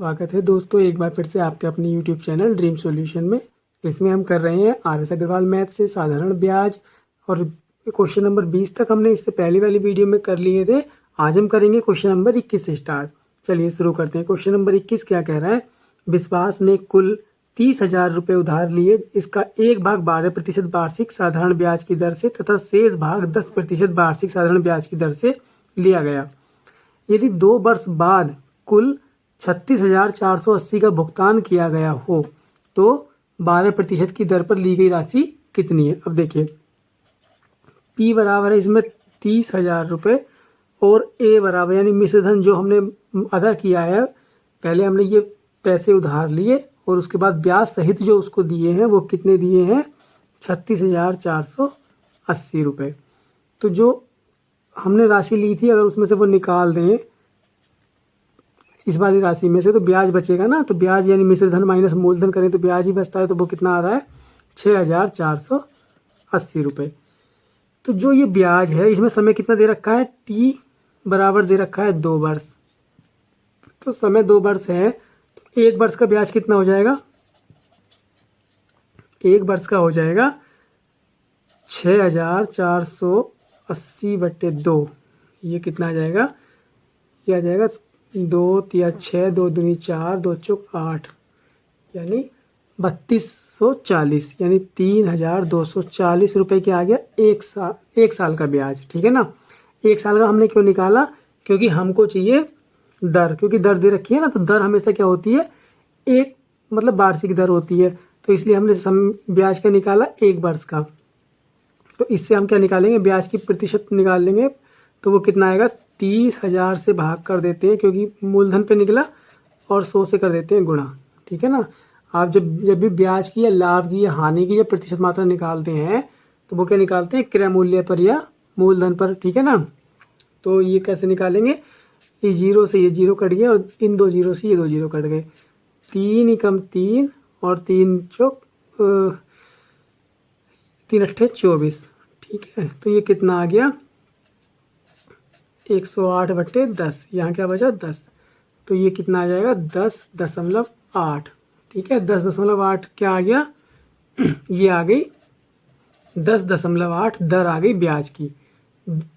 स्वागत है दोस्तों एक बार फिर से आपके अपने YouTube चैनल ड्रीम सॉल्यूशन में। इसमें हम कर रहे हैं RS अग्रवाल मैथ से साधारण ब्याज और क्वेश्चन नंबर 20 तक हमने इससे पहली वाली वीडियो में कर लिए थे। आज हम करेंगे क्वेश्चन नंबर 21 से स्टार्ट। चलिए शुरू करते हैं। क्वेश्चन नंबर 21 क्या कह रहा है? विश्वास ने कुल 30,000 रुपये उधार लिए। इसका एक भाग 12% वार्षिक साधारण ब्याज की दर से तथा शेष भाग 10% वार्षिक साधारण ब्याज की दर से लिया गया। यदि 2 वर्ष बाद कुल 36,480 का भुगतान किया गया हो तो 12% की दर पर ली गई राशि कितनी है? अब देखिए P बराबर है इसमें 30,000 रुपये और A बराबर यानी मिश्र धन जो हमने अदा किया है, पहले हमने ये पैसे उधार लिए और उसके बाद ब्याज सहित जो उसको दिए हैं वो कितने दिए हैं? 36,480 रुपये। तो जो हमने राशि ली थी अगर उसमें से वो निकाल दें इस वाली राशि में से तो ब्याज बचेगा ना। तो ब्याज यानी मिश्र धन माइनस मूलधन करें तो ब्याज ही बचता है। तो वो कितना आ रहा है? 6,480 रुपये। तो जो ये ब्याज है इसमें समय कितना दे रखा है? T बराबर दे रखा है 2 वर्ष। तो समय 2 वर्ष है तो 1 वर्ष का ब्याज कितना हो जाएगा? 1 वर्ष का हो जाएगा 6,480/2। ये कितना आ जाएगा? ये आ जाएगा 2 या 6, 2 दूनी 4, 2 चौक 8 यानी 3240 यानी 3,240 रुपये के आ गया एक साल का ब्याज। ठीक है ना। 1 साल का हमने क्यों निकाला? क्योंकि हमको चाहिए दर, क्योंकि दर दे रखी है ना। तो दर हमेशा क्या होती है? एक मतलब वार्षिक दर होती है। तो इसलिए हमने ब्याज का निकाला 1 वर्ष का। तो इससे हम क्या निकालेंगे? ब्याज की प्रतिशत निकाल लेंगे। तो वो कितना आएगा? 30,000 से भाग कर देते हैं क्योंकि मूलधन पे निकला और 100 से कर देते हैं गुणा। ठीक है ना। आप जब भी ब्याज की या लाभ की या हानि की या प्रतिशत मात्रा निकालते हैं तो वो क्या निकालते हैं? क्रय मूल्य पर या मूलधन पर। ठीक है ना। तो ये कैसे निकालेंगे? इस 0 से ये 0 कट गया और इन 2 0 से ये 2 0 कट गए। 3 × 3 और 3 चौक 3 अट्ठे 24। ठीक है। तो ये कितना आ गया? 108/10। यहाँ क्या बचा? 10। तो ये कितना आ जाएगा? 10.8। ठीक है। 10.8 क्या आ गया? ये आ गई 10.8 दर आ गई ब्याज की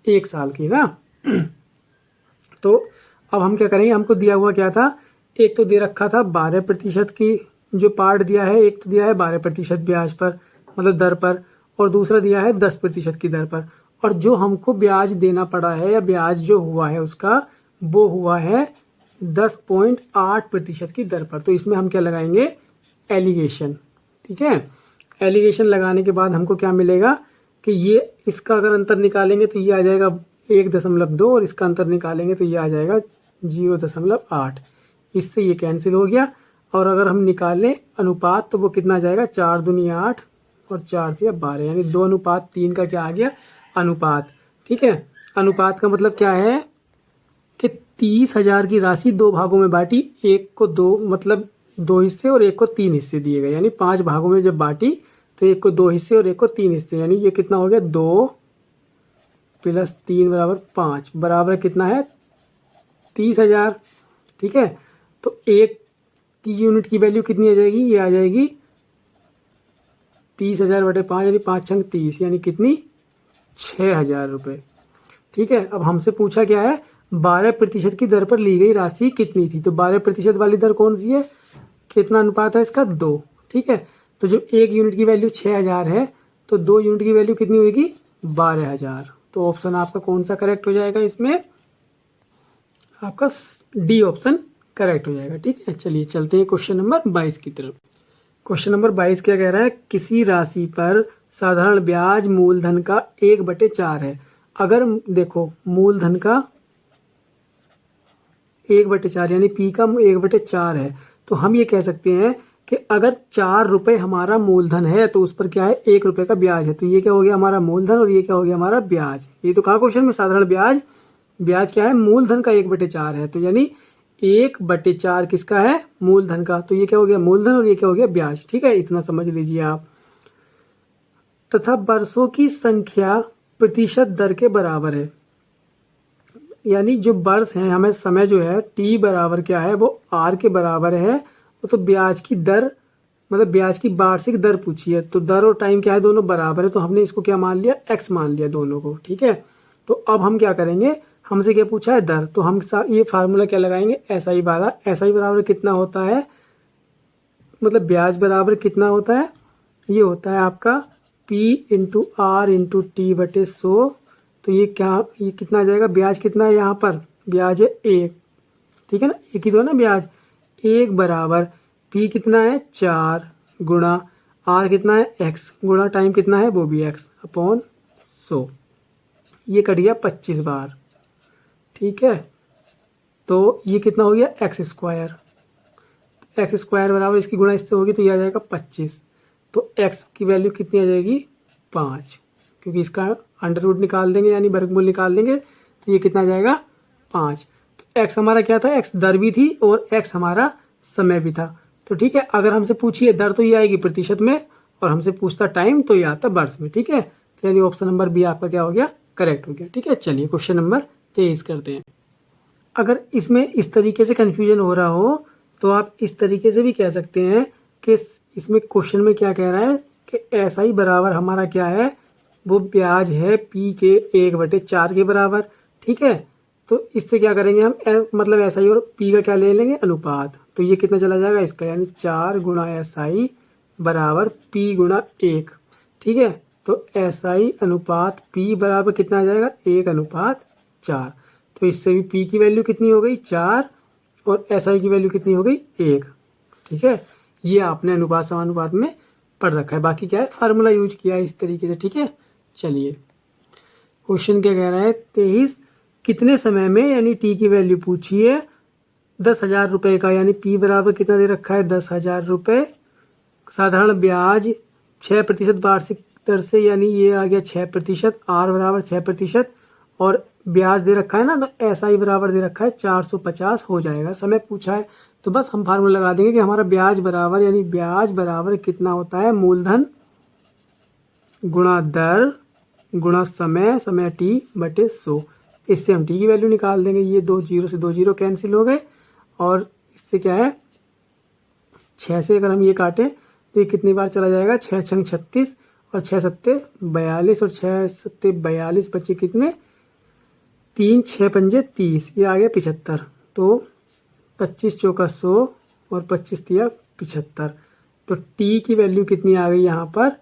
1 साल की ना। तो अब हम क्या करेंगे? हमको दिया हुआ क्या था? एक तो दे रखा था 12% की जो पार्ट दिया है, एक तो दिया है 12% ब्याज पर मतलब दर पर, और दूसरा दिया है 10% की दर पर। और जो हमको ब्याज देना पड़ा है या ब्याज जो हुआ है उसका वो हुआ है 10.8% की दर पर। तो इसमें हम क्या लगाएंगे? एलिगेशन। ठीक है। एलिगेशन लगाने के बाद हमको क्या मिलेगा कि ये इसका अगर अंतर निकालेंगे तो ये आ जाएगा 1.2 और इसका अंतर निकालेंगे तो ये आ जाएगा 0.8। इससे ये कैंसिल हो गया। और अगर हम निकालें अनुपात तो वो कितना आ जाएगा? 4 दूनी 8 और 4 दिया 12 यानी 2:3 का क्या आ गया? अनुपात। ठीक है। अनुपात का मतलब क्या है कि 30,000 की राशि 2 भागों में बांटी। एक को 2 मतलब 2 हिस्से और एक को 3 हिस्से दिए गए यानी 5 भागों में जब बांटी तो एक को 2 हिस्से और एक को 3 हिस्से यानी ये कितना हो गया? 2 + 3 = 5 बराबर कितना है? 30,000। ठीक है। तो एक की यूनिट की वैल्यू कितनी आ जाएगी? ये आ जाएगी 30,000/5 यानी 5 × 30 यानी कितनी? 6,000 रुपये। ठीक है। अब हमसे पूछा क्या है? 12% की दर पर ली गई राशि कितनी थी? तो 12% वाली दर कौन सी है? कितना अनुपात है इसका? 2। ठीक है। तो जब 1 यूनिट की वैल्यू 6,000 है तो 2 यूनिट की वैल्यू कितनी होगी? 12,000। तो ऑप्शन आपका कौन सा करेक्ट हो जाएगा? इसमें आपका डी ऑप्शन करेक्ट हो जाएगा। ठीक है। चलिए चलते हैं क्वेश्चन नंबर 22 की तरफ। क्वेश्चन नंबर 22 क्या कह रहा है? किसी राशि पर साधारण ब्याज मूलधन का 1/4 है। अगर देखो मूलधन का 1/4 यानी P का 1/4 है तो हम ये कह सकते हैं कि अगर 4 रुपये हमारा मूलधन है तो उस पर क्या है? 1 रुपये का ब्याज है। तो ये क्या हो गया? हमारा मूलधन और ये क्या हो गया? हमारा ब्याज। ये तो कहा क्वेश्चन में साधारण ब्याज। ब्याज क्या है? मूलधन का 1/4 है। तो यानी 1/4 किसका है? मूलधन का। तो ये क्या हो गया? मूलधन और ये क्या हो गया? ब्याज। ठीक है। इतना समझ लीजिए आप। तथा वर्षों की संख्या प्रतिशत दर के बराबर है। यानी जो वर्ष है, हमें समय जो है टी बराबर क्या है, वो आर के बराबर है। तो ब्याज की दर मतलब ब्याज की वार्षिक दर पूछी है, तो दर और टाइम क्या है, दोनों बराबर है, तो हमने इसको क्या मान लिया, एक्स मान लिया दोनों को। ठीक है, तो अब हम क्या करेंगे, हमसे क्या पूछा है, दर, तो हम ये फार्मूला क्या लगाएंगे, SI बराबर कितना होता है, मतलब ब्याज बराबर कितना होता है, ये होता है आपका P into R into T बटे 100। तो ये कितना आ जाएगा, ब्याज कितना है, यहाँ पर ब्याज है 1, ठीक है ना, एक ही तो है ना ब्याज, 1 बराबर P कितना है 4 गुणा R कितना है x गुणा टाइम कितना है, वो भी x अपॉन 100। ये कट गया 25 बार। ठीक है, तो ये कितना हो गया, एक्स स्क्वायर बराबर इसकी गुणा इससे होगी तो ये आ जाएगा 25। तो x की वैल्यू कितनी आ जाएगी, 5, क्योंकि इसका अंडर रूट निकाल देंगे यानी वर्गमूल निकाल देंगे, तो ये कितना आ जाएगा 5। तो x हमारा क्या था, x दर भी थी और x हमारा समय भी था। तो ठीक है, अगर हमसे पूछिए दर तो ये आएगी प्रतिशत में, और हमसे पूछता टाइम तो ये आता वर्ष में। ठीक है, तो यानी ऑप्शन नंबर बी आपका क्या हो गया, करेक्ट हो गया। ठीक है, चलिए क्वेश्चन नंबर 23 करते हैं। अगर इसमें इस तरीके से कन्फ्यूजन हो रहा हो तो आप इस तरीके से भी कह सकते हैं कि इसमें क्वेश्चन में क्या कह रहा है कि SI बराबर हमारा क्या है, वो ब्याज है P के 1/4 के बराबर। ठीक है, तो इससे क्या करेंगे हम, मतलब SI और P का क्या ले लेंगे, अनुपात। तो ये कितना चला जाएगा इसका, यानी 4 गुणा SI बराबर P गुणा 1। ठीक है, तो SI अनुपात P बराबर कितना आ जाएगा, 1/4। तो इससे भी P की वैल्यू कितनी हो गई, 4, और SI की वैल्यू कितनी हो गई, 1। ठीक है, ये आपने अनुपात समानुपात में पढ़ रखा है, बाकी क्या है फार्मूला यूज किया है इस तरीके से। ठीक है, चलिए क्वेश्चन क्या कह रहा है, 23 कितने समय में, यानी टी की वैल्यू पूछी है 10,000 रुपये का, यानी P बराबर कितना दे रखा है, 10,000 रुपये। साधारण ब्याज 6% वार्षिक दर से, यानी ये आ गया 6%, R बराबर 6%, और ब्याज दे रखा है ना, तो SI बराबर दे रखा है 450 हो जाएगा। समय पूछा है तो बस हम फार्मूला लगा देंगे कि हमारा ब्याज बराबर, यानी ब्याज बराबर कितना होता है, मूलधन गुणा दर गुणा समय T बटे 100। इससे हम T की वैल्यू निकाल देंगे, ये 2 0 से 2 0 कैंसिल हो गए, और इससे क्या है 6 से अगर हम ये काटें तो ये कितनी बार चला जाएगा, 6 छंग 36 और 6 सत्ते 42 और 6 सत्ते 42 बच्चे कितने, 3 6 पंजे 30, ये आ गया 75। तो 25 चौका 100 और 25 तिया 75। तो T की वैल्यू कितनी आ गई यहाँ पर,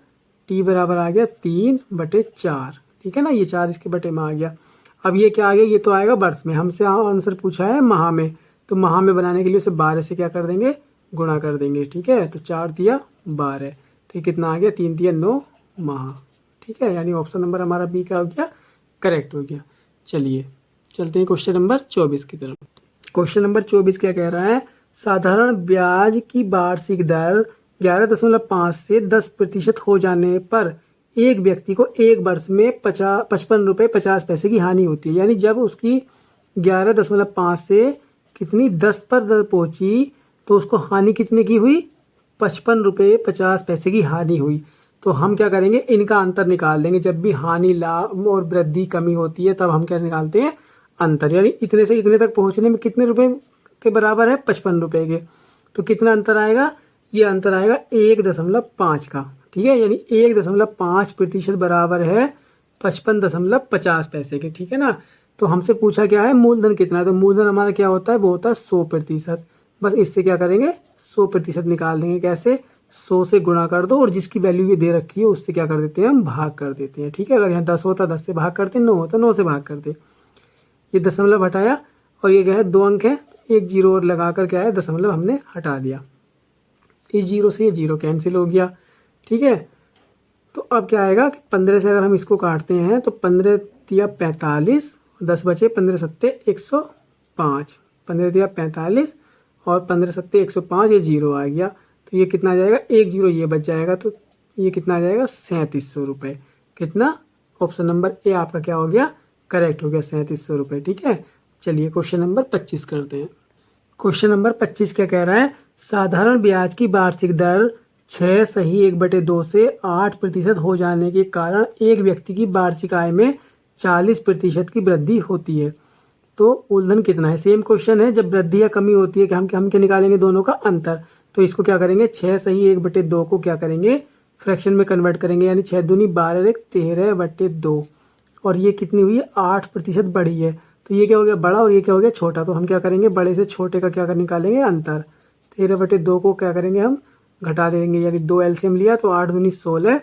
T बराबर आ गया 3/4। ठीक है ना, ये 4 इसके बटे में आ गया। अब ये क्या आ गया, ये तो आएगा वर्ष में, हमसे आंसर पूछा है माह में, तो माह में बनाने के लिए उसे 12 से क्या कर देंगे, गुणा कर देंगे। ठीक है, तो 4 तिया 12, तो ये कितना आ गया, 3 तिया 9 माह। ठीक है, यानी ऑप्शन नंबर हमारा बी का हो गया, करेक्ट हो गया। चलिए चलते हैं क्वेश्चन नंबर 24 की तरफ। क्वेश्चन नंबर 24 क्या कह रहा है, साधारण ब्याज की वार्षिक दर 11.5 से 10% हो जाने पर एक व्यक्ति को एक वर्ष में 55 रुपये 50 पैसे की हानि होती है। यानी जब उसकी 11.5 से कितनी 10 पर दर पहुंची तो उसको हानि कितने की हुई, 55 रुपये 50 पैसे की हानि हुई। तो हम क्या करेंगे, इनका अंतर निकाल देंगे। जब भी हानि, लाभ और वृद्धि कमी होती है तब हम क्या निकालते हैं, अंतर। यानी इतने से इतने तक पहुंचने में कितने रुपए के बराबर है, 55 रुपये के। तो कितना अंतर आएगा, ये अंतर आएगा 1.5 का। ठीक है, यानी 1.5% बराबर है 55.50 पैसे के। ठीक है ना, तो हमसे पूछा क्या है, मूलधन कितना है, तो मूलधन हमारा क्या होता है, वो होता है 100%। बस इससे क्या करेंगे, 100% निकाल देंगे। कैसे, 100 से गुणा कर दो और जिसकी वैल्यू ये दे रखी है उससे क्या कर देते हैं, हम भाग कर देते हैं। ठीक है, अगर यहाँ 10 होता 10 से भाग करते, 9 होता 9 से भाग करते। ये दशमलव हटाया और ये क्या है, 2 अंक है, एक जीरो और लगाकर क्या है, दशमलव हमने हटा दिया। इस जीरो से ये जीरो कैंसिल हो गया। ठीक है, तो अब क्या आएगा कि 15 से अगर हम इसको काटते हैं तो 15 तिया 45, 10 बचे, 15 सत्ते 105, 15 तिया 45 और 15 सत्ते 105, ये जीरो आ गया। तो ये कितना आ जाएगा, एक जीरो ये बच जाएगा, तो ये कितना आ जाएगा, 3700 रुपये। कितना, ऑप्शन नंबर ए आपका क्या हो गया, करेक्ट हो गया, 3700 रुपये। ठीक है, चलिए क्वेश्चन नंबर 25 करते हैं। क्वेश्चन नंबर 25 क्या कह रहा है, साधारण ब्याज की वार्षिक दर 6 सही 1/2 से 8% हो जाने के कारण एक व्यक्ति की वार्षिक आय में 40% की वृद्धि होती है। तो मूलधन कितना है। सेम क्वेश्चन है, जब वृद्धि या कमी होती है कि हम क्या निकालेंगे दोनों का अंतर। तो इसको क्या करेंगे 6 सही 1/2 को क्या करेंगे फ्रैक्शन में कन्वर्ट करेंगे, यानी 6 दूनी 12 13/2 और ये कितनी हुई है 8% बढ़ी है। तो ये क्या हो गया बड़ा और ये क्या हो गया छोटा। तो हम क्या करेंगे बड़े से छोटे का क्या निकालेंगे अंतर। 13/2 को क्या करेंगे हम घटा देंगे, यानी 2 एलसीएम लिया तो 8 दूनी 16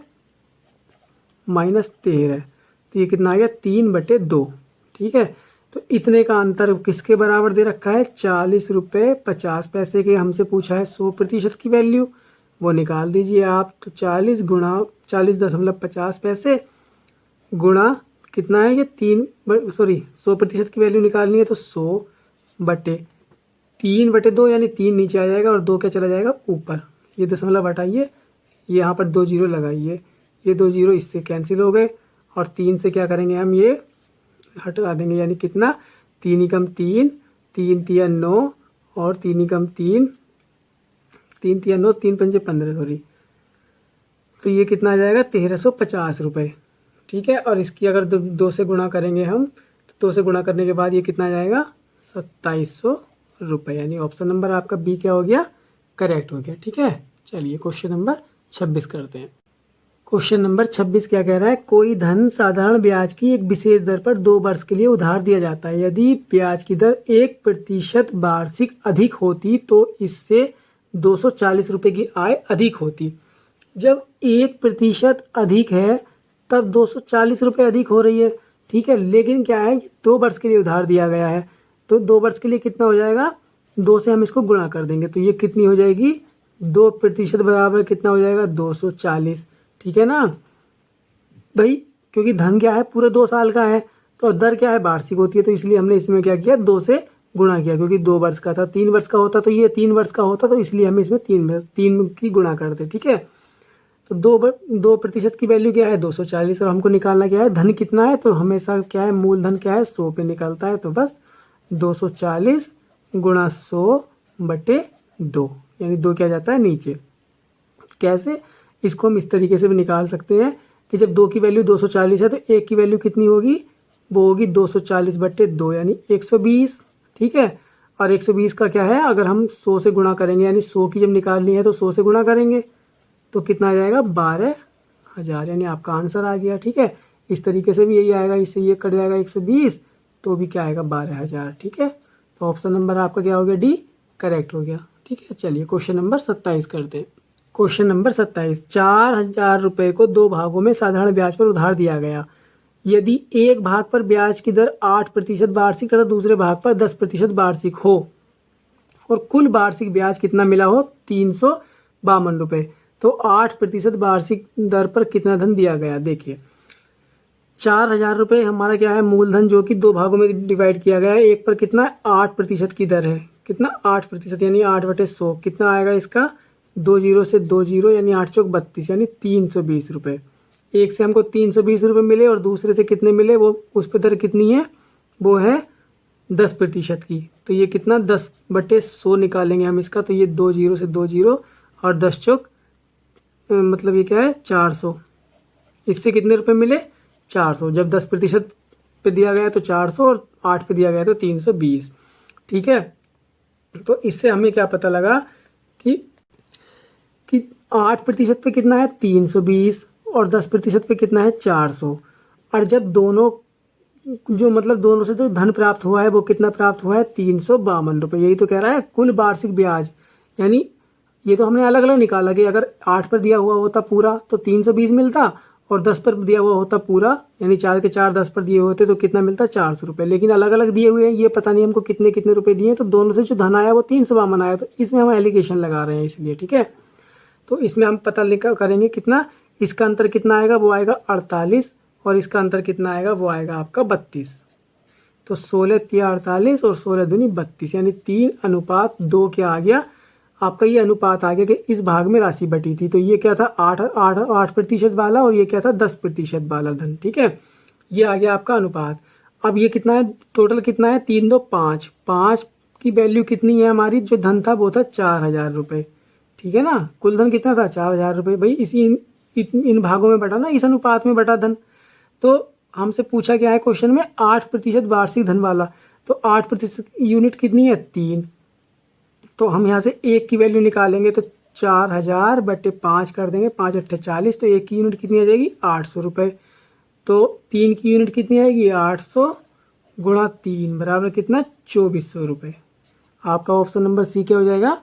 माइनस 13, तो ये कितना आ गया 3/2। ठीक है, तो इतने का अंतर किसके बराबर दे रखा है 40 रुपये 50 पैसे के। हमसे पूछा है 100% की वैल्यू, वो निकाल दीजिए आप। तो 40 गुणा 40.50 पैसे गुणा कितना है ये 100% की वैल्यू निकालनी है तो 100/3/2 यानी 3 नीचे आ जाएगा और 2 क्या चला जाएगा ऊपर। ये दशमलव हटाइए, ये यहाँ पर 2 जीरो लगाइए, ये 2 जीरो इससे कैंसिल हो गए और 3 से क्या करेंगे हम ये हटा देंगे, यानी कितना 3 एकम 3 3 तिया 9 और 3 एकम 3 3 तिया 9 3 पंजे 15 सॉरी, तो ये कितना आ जाएगा 1350 रुपये। ठीक है, और इसकी अगर 2 से गुणा करेंगे हम तो 2 से गुणा करने के बाद ये कितना आ जाएगा 2700 रुपये, यानी ऑप्शन नंबर आपका बी क्या हो गया करेक्ट हो गया। ठीक है, चलिए क्वेश्चन नंबर 26 करते हैं। क्वेश्चन नंबर 26 क्या कह रहा है, कोई धन साधारण ब्याज की एक विशेष दर पर 2 वर्ष के लिए उधार दिया जाता है। यदि ब्याज की दर 1% वार्षिक अधिक होती तो इससे 240 रुपये की आय अधिक होती। जब 1% अधिक है तब 240 रुपये अधिक हो रही है। ठीक है, लेकिन क्या है 2 वर्ष के लिए उधार दिया गया है, तो 2 वर्ष के लिए कितना हो जाएगा 2 से हम इसको गुणा कर देंगे तो ये कितनी हो जाएगी 2% बराबर कितना हो जाएगा 240। ठीक है ना भाई, क्योंकि धन क्या है पूरे 2 साल का है तो दर क्या है वार्षिक होती है, तो इसलिए हमने इसमें क्या किया 2 से गुणा किया, क्योंकि 2 वर्ष का था 3 वर्ष का होता तो ये 3 वर्ष का होता, तो इसलिए हम इसमें 3 की गुणा करते। ठीक है, तो 2% की वैल्यु क्या है 240 और हमको निकालना क्या है धन कितना है, तो हमेशा क्या है मूलधन क्या है 100 पे निकलता है, तो बस 240 गुणा 100/2 यानी 2 क्या जाता है नीचे। कैसे, इसको हम इस तरीके से भी निकाल सकते हैं कि जब 2 की वैल्यू 240 है तो 1 की वैल्यू कितनी होगी वो होगी 240/2 यानी 120। ठीक है, और 120 का क्या है अगर हम 100 से गुणा करेंगे, यानी 100 की जब निकालनी है तो 100 से गुणा करेंगे तो कितना आ जाएगा 12,000, यानी आपका आंसर आ गया। ठीक है, इस तरीके से भी यही आएगा, इससे ये कट जाएगा 120 तो भी क्या आएगा 12,000। ठीक है, तो ऑप्शन नंबर आपका क्या हो गया डी करेक्ट हो गया। ठीक है, चलिए क्वेश्चन नंबर 27 करते हैं। क्वेश्चन नंबर 27, 4,000 रुपये को 2 भागों में साधारण ब्याज पर उधार दिया गया। यदि एक भाग पर ब्याज की दर 8% वार्षिक तथा दूसरे भाग पर 10% वार्षिक हो और कुल वार्षिक ब्याज कितना मिला हो 352 रुपये, तो 8% वार्षिक दर पर कितना धन दिया गया। देखिए 4,000 रुपये हमारा क्या है मूलधन, जो कि 2 भागों में डिवाइड किया गया है। एक पर कितना 8% की दर है, कितना 8% यानी 8/100 कितना आएगा इसका 2 जीरो से 2 जीरो यानी 8 चौक 32 यानी 320 रुपये। एक से हमको 320 रुपये मिले और दूसरे से कितने मिले, वो उस पर दर कितनी है वो है 10% की, तो ये कितना 10/100 निकालेंगे हम इसका, तो ये 2 जीरो से 2 जीरो और 10 चौक मतलब ये क्या है 400। इससे कितने रुपए मिले 400, जब 10% पे दिया गया तो 400 और 8 पे दिया गया तो 320। ठीक है, तो इससे हमें क्या पता लगा कि 8% पे कितना है 320 और 10% पे कितना है 400, और जब दोनों जो मतलब दोनों से जो धन प्राप्त हुआ है वो कितना प्राप्त हुआ है 352 रुपये। यही तो कह रहा है कुल वार्षिक ब्याज, यानी ये तो हमने अलग अलग निकाला कि अगर 8 पर दिया हुआ होता पूरा तो 320 मिलता और 10 पर दिया हुआ होता पूरा यानी 4 के 4 10 पर दिए होते तो कितना मिलता 400 रुपये, लेकिन अलग अलग दिए हुए हैं, ये पता नहीं हमको कितने कितने रुपए दिए, तो दोनों से जो धन आया वो 352 आया, तो इसमें हम एलिगेशन लगा रहे हैं इसलिए। ठीक है, तो इसमें हम पता करेंगे कितना, इसका अंतर कितना आएगा वो आएगा 48 और इसका अंतर कितना आएगा वो आएगा आपका 32, तो 16 तिया 48 और 16 दूनी 32 यानी 3:2 क्या आ गया आपका, ये अनुपात आ गया कि इस भाग में राशि बटी थी, तो ये क्या था 8% वाला और ये क्या था 10% वाला धन। ठीक है, ये आ गया आपका अनुपात। अब ये कितना है टोटल कितना है 3 2 5, 5 की वैल्यू कितनी है हमारी, जो धन था वो था 4,000 रुपये। ठीक है ना, कुल धन कितना था 4,000 रुपये। भाई इसी इन भागों में बटा ना, इस अनुपात में बटा धन। तो हमसे पूछा क्या है क्वेश्चन में 8% वार्षिक धन वाला, तो 8% यूनिट कितनी है 3। तो हम यहाँ से 1 की वैल्यू निकालेंगे तो 4000 बटे 5 कर देंगे, 5 अट्ठे 40, तो 1 की यूनिट कितनी आ जाएगी 800 रुपये। तो 3 की यूनिट कितनी आएगी 800 गुणा 3 बराबर कितना 2400 रुपये। आपका ऑप्शन नंबर सी क्या हो जाएगा,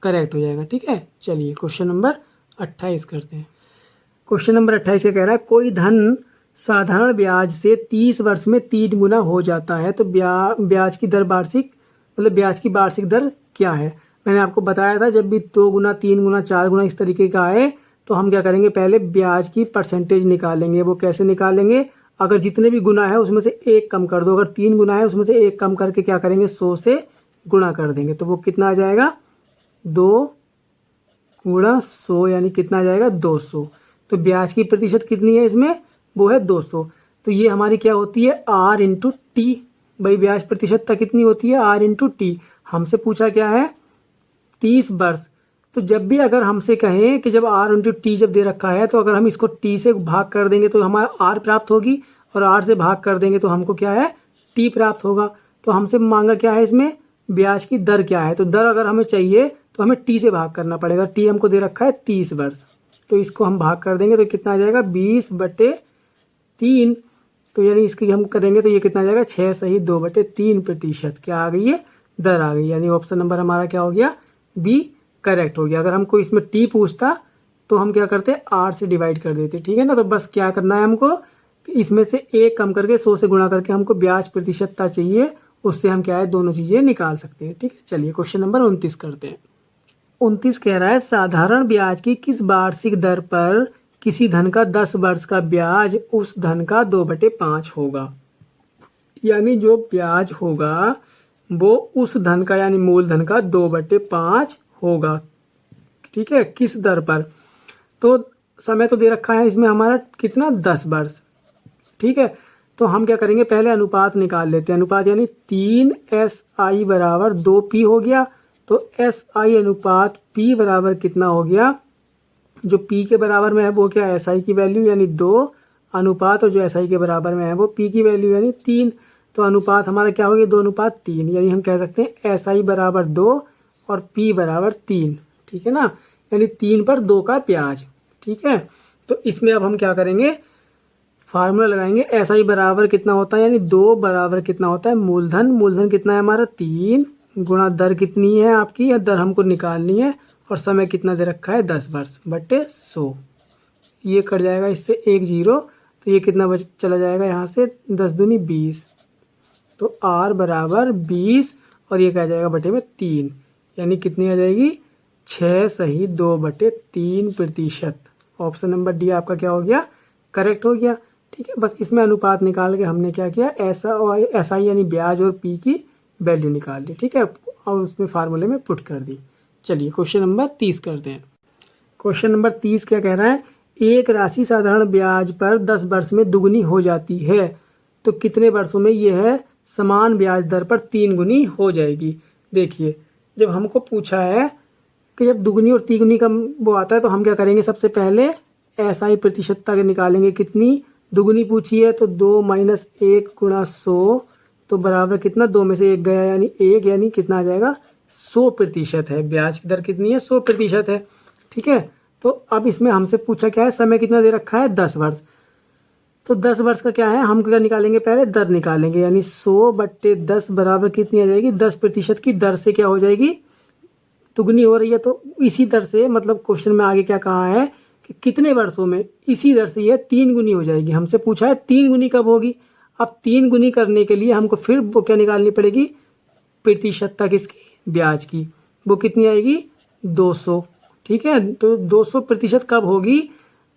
करेक्ट हो जाएगा। ठीक है, चलिए क्वेश्चन नंबर 28 करते हैं। क्वेश्चन नंबर 28 क्या कह रहा है, कोई धन साधारण ब्याज से 30 वर्ष में 3 गुना हो जाता है तो ब्याज की दर वार्षिक मतलब ब्याज की वार्षिक दर क्या है। मैंने आपको बताया था जब भी 2 गुना 3 गुना 4 गुना इस तरीके का आए तो हम क्या करेंगे, पहले ब्याज की परसेंटेज निकालेंगे। वो कैसे निकालेंगे, अगर जितने भी गुना है उसमें से 1 कम कर दो, अगर 3 गुना है उसमें से 1 कम करके क्या करेंगे 100 से गुणा कर देंगे। तो वो कितना आ जाएगा 2 गुणा 100 यानी कितना आ जाएगा 200। तो ब्याज की प्रतिशत कितनी है इसमें, वो है 200। तो ये हमारी क्या होती है R इंटू टी। भाई ब्याज प्रतिशतता कितनी होती है R इंटू टी। हमसे पूछा क्या है 30 वर्ष। तो जब भी अगर हमसे कहें कि जब R इंटू टी जब दे रखा है तो अगर हम इसको T से भाग कर देंगे तो हमारा R प्राप्त होगी और R से भाग कर देंगे तो हमको क्या है T प्राप्त होगा। तो हमसे मांगा क्या है इसमें ब्याज की दर क्या है। तो दर अगर हमें चाहिए तो हमें T से भाग करना पड़ेगा। T हमको दे रखा है 30 वर्ष, तो इसको हम भाग कर देंगे तो कितना आ जाएगा 20 बटे 3। तो यानी इसकी हम करेंगे तो ये कितना आ जाएगा 6 सही 2 बटे 3% क्या आ गई है दर आ गई। यानी ऑप्शन नंबर हमारा क्या हो गया बी करेक्ट हो गया। अगर हमको इसमें टी पूछता तो हम क्या करते R से डिवाइड कर देते, ठीक है ना। तो बस क्या करना है हमको, इसमें से 1 कम करके 100 से गुणा करके हमको ब्याज प्रतिशतता चाहिए, उससे हम क्या है दोनों चीज़ें निकाल सकते हैं। ठीक है, चलिए क्वेश्चन नंबर 29 करते हैं। 29 कह रहा है साधारण ब्याज की किस वार्षिक दर पर किसी धन का 10 वर्ष का ब्याज उस धन का 2/5 होगा। यानी जो ब्याज होगा वो उस धन का यानी मूलधन का 2/5 होगा। ठीक है, किस दर पर, तो समय तो दे रखा है इसमें हमारा कितना 10 वर्ष। ठीक है, तो हम क्या करेंगे पहले अनुपात निकाल लेते हैं। अनुपात यानी 3SI बराबर 2P हो गया। तो SI अनुपात P बराबर कितना हो गया, जो P के बराबर में है वो क्या SI की वैल्यू यानी 2 अनुपात, और जो SI के बराबर में है वो P की वैल्यू यानी 3। तो अनुपात हमारा क्या हो गया 2:3, यानी हम कह सकते हैं SI बराबर 2 और P बराबर 3। ठीक है ना, यानी 3 पर 2 का ब्याज। ठीक है, तो इसमें अब हम क्या करेंगे फार्मूला लगाएंगे। SI बराबर कितना होता है यानी 2 बराबर कितना होता है मूलधन, मूलधन कितना है हमारा 3 गुणा दर कितनी है आपकी, दर हमको निकालनी है और समय कितना दे रखा है 10 वर्ष बटे 100। ये कट जाएगा इससे 1 0, तो ये कितना चला जाएगा यहाँ से 10 दूनी 20। तो R बराबर 20 और ये क्या जाएगा बटे में 3, यानी कितनी आ जाएगी 6 सही 2/3%। ऑप्शन नंबर डी आपका क्या हो गया करेक्ट हो गया। ठीक है, बस इसमें अनुपात निकाल के हमने क्या किया SI यानी ब्याज और P की वैल्यू निकाल ली। ठीक है, और उसमें फार्मूले में पुट कर दी। चलिए क्वेश्चन नंबर 30 करते हैं। क्वेश्चन नंबर 30 क्या कह रहा है, एक राशि साधारण ब्याज पर 10 वर्ष में दुगनी हो जाती है तो कितने वर्षों में यह है समान ब्याज दर पर 3 गुनी हो जाएगी। देखिए जब हमको पूछा है कि जब दुगनी और तिगुनी का वो आता है तो हम क्या करेंगे, सबसे पहले SI प्रतिशतता के निकालेंगे। कितनी दुगनी पूछी है तो 2 - 1 गुणा 100 तो बराबर कितना 2 में से 1 गया यानी 1, यानी कितना आ जाएगा 100% है। ब्याज की दर कितनी है 100% है। ठीक है, तो अब इसमें हमसे पूछा क्या है समय कितना दे रखा है 10 वर्ष। तो 10 वर्ष का क्या है हम क्या निकालेंगे पहले दर निकालेंगे, यानी 100/10 बराबर कितनी आ जाएगी 10% की दर से क्या हो जाएगी दुगनी हो रही है। तो इसी दर से मतलब क्वेश्चन में आगे क्या कहा है कि कितने वर्षों में, इसी दर से ये 3 गुनी हो जाएगी। हमसे पूछा है 3 गुनी कब होगी। अब 3 गुनी करने के लिए हमको फिर वो क्या निकालनी पड़ेगी प्रतिशतता किसकी ब्याज की, वो कितनी आएगी 200। ठीक है, तो 200% कब होगी,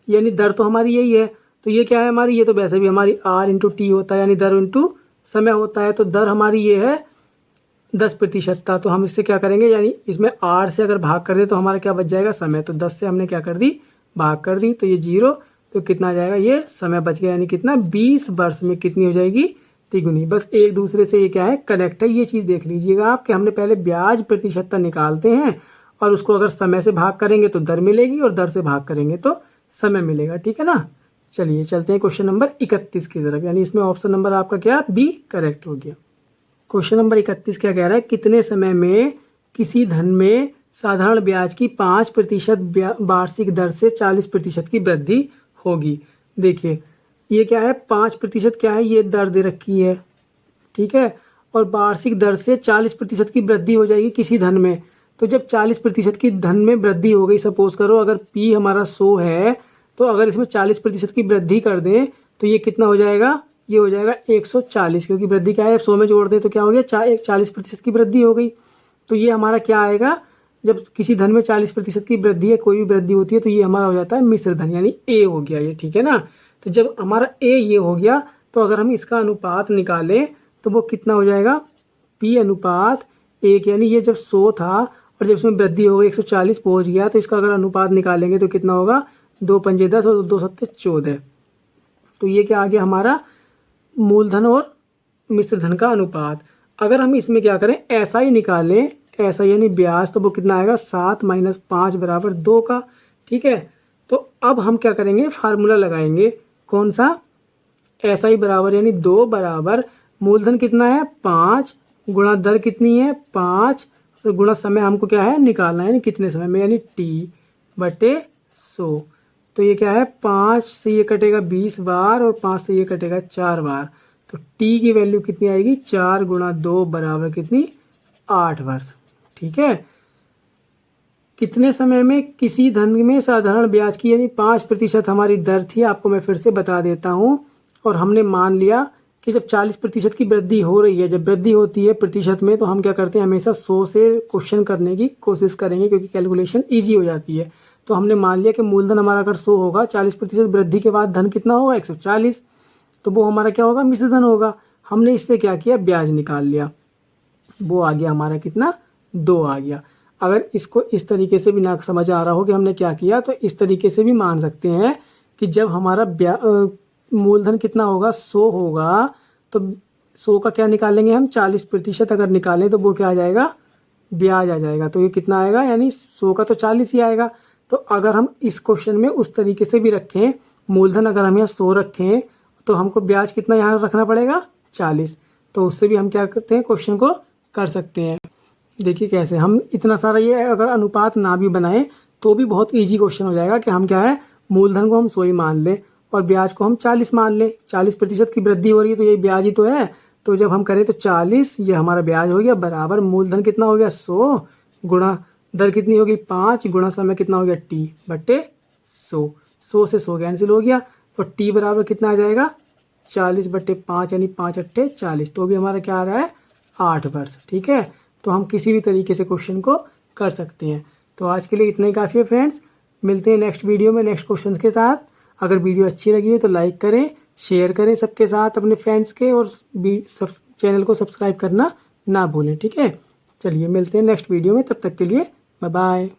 यानी दर तो हमारी यही है। तो ये क्या है हमारी, ये तो वैसे भी हमारी R इंटू टी होता है यानी दर इंटू समय होता है। तो दर हमारी ये है 10%। तो हम इससे क्या करेंगे, यानी इसमें R से अगर भाग कर दे तो हमारा क्या बच जाएगा समय। तो 10 से हमने क्या कर दी भाग कर दी, तो ये 0, तो कितना आ जाएगा ये समय बच गया, यानी कितना 20 वर्ष में कितनी हो जाएगी तिगुनी। बस एक दूसरे से ये क्या है कनेक्ट है। ये चीज़ देख लीजिएगा आप कि हमने पहले ब्याज प्रतिशतता निकालते हैं और उसको अगर समय से भाग करेंगे तो दर मिलेगी और दर से भाग करेंगे तो समय मिलेगा। ठीक है ना, चलिए चलते हैं क्वेश्चन नंबर 31 की तरफ, यानी इसमें ऑप्शन नंबर आपका क्या बी करेक्ट हो गया। क्वेश्चन नंबर 31 क्या कह रहा है, कितने समय में किसी धन में साधारण ब्याज की 5% वार्षिक दर से 40% की वृद्धि होगी। देखिए ये क्या है, 5% क्या है, ये दर दे रखी है, ठीक है, और वार्षिक दर से 40% की वृद्धि हो जाएगी किसी धन में। तो जब 40% की धन में वृद्धि हो गई, सपोज करो अगर P हमारा 100 है, तो अगर इसमें 40% की वृद्धि कर दें तो ये कितना हो जाएगा, ये हो जाएगा 140, क्योंकि वृद्धि क्या है, 100 में जोड़ दें तो क्या हो गया, 40% की वृद्धि हो गई। तो ये हमारा क्या आएगा, जब किसी धन में 40% की वृद्धि है, कोई भी वृद्धि होती है, तो ये हमारा हो जाता है मिश्र धन, यानी ए हो गया ये, ठीक है ना। तो जब हमारा ए ये हो गया, तो अगर हम इसका अनुपात निकालें तो वो कितना हो जाएगा, P अनुपात 1, यानी ये जब 100 था और जब इसमें वृद्धि हो गई 140 पहुंच गया, तो इसका अगर अनुपात निकालेंगे तो कितना होगा, 2 पंजे 10 और 2 सत्ते 14। तो ये क्या आ गया हमारा मूलधन और मिश्र धन का अनुपात। अगर हम इसमें क्या करें, ऐसा ही निकालें, ऐसा यानी ब्याज, तो वो कितना आएगा, 7 - 5 = 2 का, ठीक है। तो अब हम क्या करेंगे, फार्मूला लगाएंगे, कौन सा, ऐसा ही बराबर यानी 2 बराबर मूलधन कितना है 5 गुणा दर कितनी है 5 और गुणा समय हमको क्या है निकालना है, यानी कितने समय में, यानी T/100। तो ये क्या है, 5 से ये कटेगा 20 बार और 5 से ये कटेगा 4 बार, तो T की वैल्यू कितनी आएगी, 4 × 2 बराबर कितनी, 8 वर्ष, ठीक है। कितने समय में किसी धन में साधारण ब्याज की, यानी 5% हमारी दर थी, आपको मैं फिर से बता देता हूँ, और हमने मान लिया कि जब 40% की वृद्धि हो रही है, जब वृद्धि होती है प्रतिशत में, तो हम क्या करते हैं, हमेशा 100 से क्वेश्चन करने की कोशिश करेंगे, क्योंकि कैलकुलेशन ईजी हो जाती है। तो हमने मान लिया कि मूलधन हमारा अगर 100 होगा, 40% वृद्धि के बाद धन कितना होगा 140, तो वो हमारा क्या होगा, मिश्र धन होगा। हमने इससे क्या किया, ब्याज निकाल लिया, वो आ गया हमारा कितना, 2 आ गया। अगर इसको इस तरीके से भी ना समझ आ रहा हो कि हमने क्या किया, तो इस तरीके से भी मान सकते हैं कि जब हमारा मूलधन कितना होगा 100 होगा, तो 100 का क्या निकालेंगे हम, 40% अगर निकालें तो वो क्या आ जाएगा, ब्याज आ जाएगा। तो ये कितना आएगा, यानी 100 का तो 40 ही आएगा। तो अगर हम इस क्वेश्चन में उस तरीके से भी रखें, मूलधन अगर हम यहाँ 100 रखें तो हमको ब्याज कितना यहाँ रखना पड़ेगा, 40। तो उससे भी हम क्या करते हैं, क्वेश्चन को कर सकते हैं। देखिए कैसे, हम इतना सारा ये अगर अनुपात ना भी बनाएं तो भी बहुत ईजी क्वेश्चन हो जाएगा कि हम क्या है, मूलधन को हम 100 ही मान लें और ब्याज को हम 40 मान लें। 40% की वृद्धि हो रही है तो ये ब्याज ही तो है। तो जब हम करें तो 40 ये हमारा ब्याज हो गया, बराबर मूलधन कितना हो गया 100 गुणा दर कितनी होगी 5 गुणा समय कितना हो गया T/100। 100 से 100 कैंसिल हो गया, तो T बराबर कितना आ जाएगा 40/5, यानी 5 × 8 = 40। तो भी हमारा क्या आ रहा है, 8 वर्ष, ठीक है। तो हम किसी भी तरीके से क्वेश्चन को कर सकते हैं। तो आज के लिए इतना ही काफ़ी है फ्रेंड्स, मिलते हैं नेक्स्ट वीडियो में नेक्स्ट क्वेश्चन के साथ। अगर वीडियो अच्छी लगी हो तो लाइक करें, शेयर करें सबके साथ अपने फ्रेंड्स के, और चैनल को सब्सक्राइब करना ना भूलें, ठीक है। चलिए मिलते हैं नेक्स्ट वीडियो में, तब तक के लिए बाय बाय।